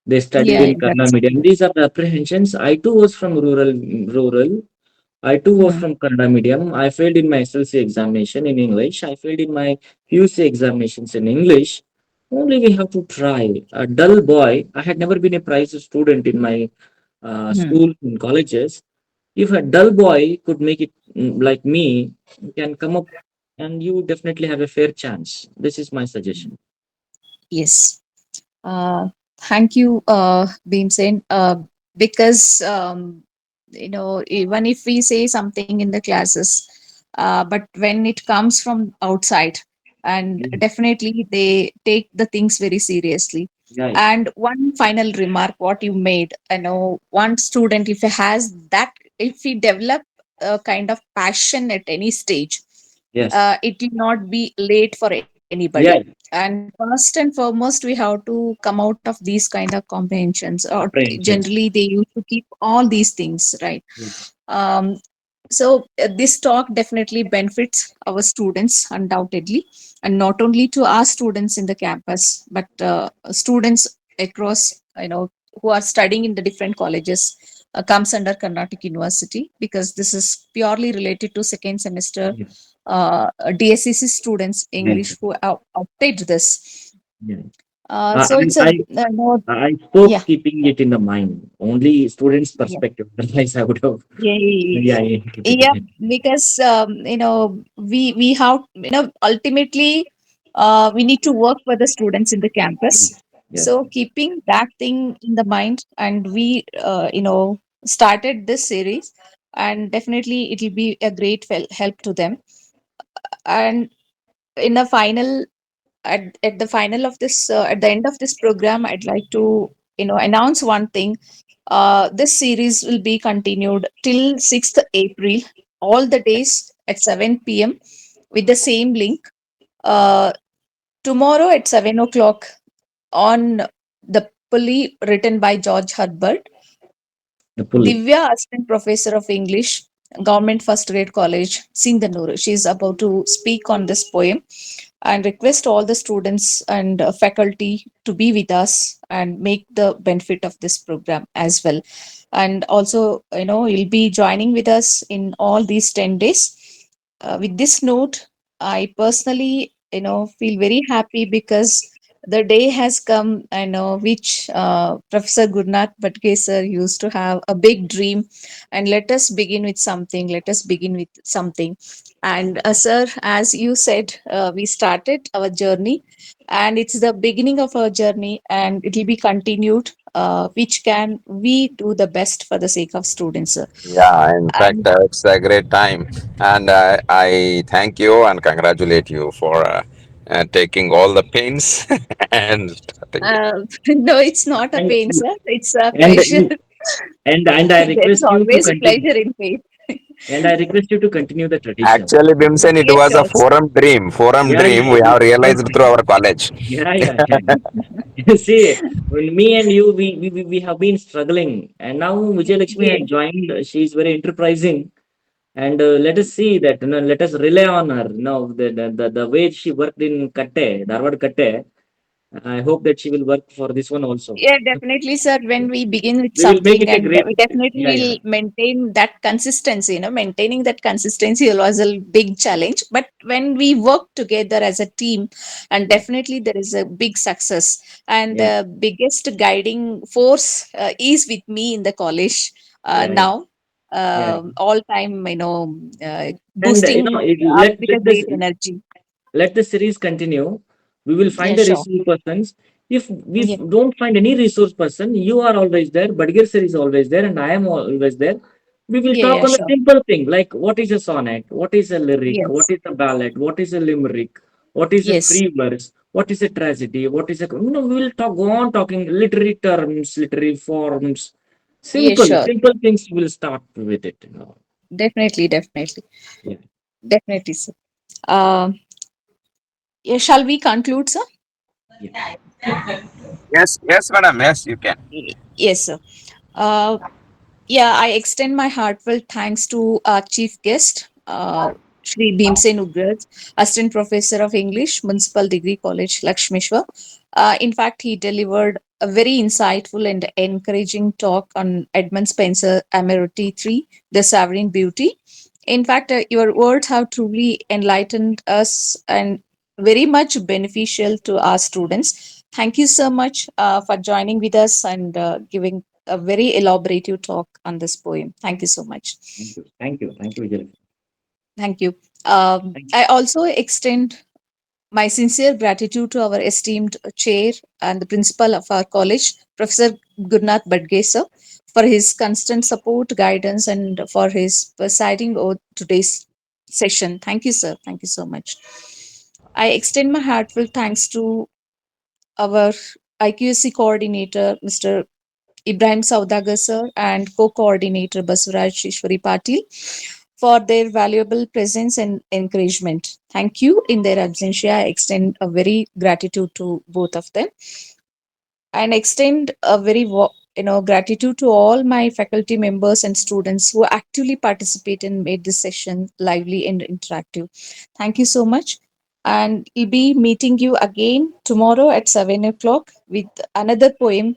They studied yeah, in Kannada that's medium. These are the apprehensions. I too was from rural. I too was mhm, from Kannada medium. I failed in my SLC examination in English. I failed in my UC examinations in English. Only we have to try. A dull boy. I had never been a prize student in my mhm. school and colleges. If a dull boy could make it like me, you can come up and you definitely have a fair chance. This is my suggestion. Yes. Thank you, Bhimsen. Because even if we say something in the classes, but when it comes from outside, and Yeah, definitely they take the things very seriously. yeah, And one final remark, what you made, one student, if he has that, if he develop a kind of passion at any stage, yes, it will not be late for anybody. yeah, And first and foremost, we have to come out of these kind of comprehensions, or apprehensions. generally they used to keep all these things, right? Yeah, um, so this talk definitely benefits our students undoubtedly, and not only to our students in the campus, but students across, who are studying in the different colleges, comes under Carnatic University, because this is purely related to second semester yeah, DSCC students yeah, English who opted this. yeah. So I, it's a I no, I spoke yeah, keeping it in the mind, only students' yeah, perspective. Otherwise, I would have, yeah, yeah, yeah, yeah, keep it in yeah, mind. because we have, ultimately we need to work for the students in the campus. Yes, So keeping that thing in the mind, and we started this series, and definitely it will be a great help to them. And in the final, at the final of this, at the end of this program, I'd like to announce one thing. This series will be continued till 6th April, all the days at 7 p.m. with the same link. uh, Tomorrow at 7 o'clock, on the pulley written by George Herbert, the pulley. Divya, assistant professor of English, Government First Grade College, Singanur. She is about to speak on this poem, and request all the students and faculty to be with us and make the benefit of this program as well. And also, you'll be joining with us in all these 10 days. With this note, I personally, feel very happy, because the day has come, I know, which Professor Gurnath Bhatge sir used to have a big dream. And let us begin with something. Let us begin with something. And sir, as you said, we started our journey, and it's the beginning of our journey, and it will be continued. Which can we do the best for the sake of students, sir? Yeah, in fact, And it's a great time, and I thank you and congratulate you for taking all the pains and starting it. no, it's not a And pain, sir. It's a and pleasure. and I There is request you to always a continue. pleasure in faith. And I request you to continue the tradition. Actually, Bhimsen, it Yes, was a sure. forum dream. Forum Yeah, dream yeah, we yeah. have realized through Perfect. our college. Yeah, yeah, yeah. You see, when me and you, we have been struggling, and now Vijay Lakshmi has Yeah. joined. She is very enterprising, and let us see that. Let us rely on her. The way she worked in Katte, Dharwad Katte. I hope that she will work for this one also. Yeah, definitely, sir. When we begin with We will make something, it a and great we success. definitely Yeah, yeah, will maintain that consistency, maintaining that consistency was a big challenge. But when we work together as a team, and yeah, definitely there is a big success. And yeah, the biggest guiding force is with me in the college yeah, yeah, now. yeah. All time, And boosting up with a let this great energy. let the series continue. We will Yeah, find the sure. resource persons. If we Yeah. don't find any resource person, you are always there. Badgir sir is always there, and I am always there. We will Yeah, talk yeah, on the sure. simple thing like what is a sonnet, what is a lyric, what Yes. is a ballad, what is a limerick, what is a Yes. free verse, what is a tragedy, what is a we will talk go on talking literary terms, literary forms. Yeah, sure. Simple things will start with it. Definitely, definitely. Yeah. Definitely, sir. Um, yeah, shall we conclude, sir? Yeah. Yes, yes, madam. Yes, you can. Yes, sir. Uh, yeah, I extend my heartfelt thanks to our chief guest, Shri Bhimsen Urgad, Assistant Professor of English, Municipal Degree College, Lakshmishwar. In fact, he delivered a very insightful and encouraging talk on Edmund Spenser, Amoretti 3, The Sovereign Beauty. In fact, your words have truly enlightened us and very much beneficial to our students. Thank you so much for joining with us and giving a very elaborative talk on this poem. Thank you so much. Thank you. Thank you. Thank you, Vijay. Thank you. Thank you. I also extend my sincere gratitude to our esteemed chair and the principal of our college, Professor Gurnath Badge sir, for his constant support, guidance, and for his presiding over today's session. Thank you, sir. Thank you so much. I extend my heartfelt thanks to our IQSC coordinator, Mr. Ibrahim Saudagar sir, and co-coordinator Baswaraj Ishwari Patil for their valuable presence and encouragement. Thank you. In their absentia, I extend a very gratitude to both of them and extend a very gratitude to all my faculty members and students who actively participated and made this session lively and interactive. Thank you so much. And we'll be meeting you again tomorrow at 7 o'clock with another poem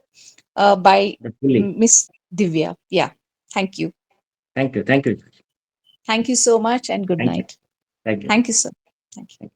by Hopefully. Miss Divya. Yeah. Thank you. Thank you. Thank you. Thank you so much and good Thank you. night. Thank you. Thank you, sir. Thank you.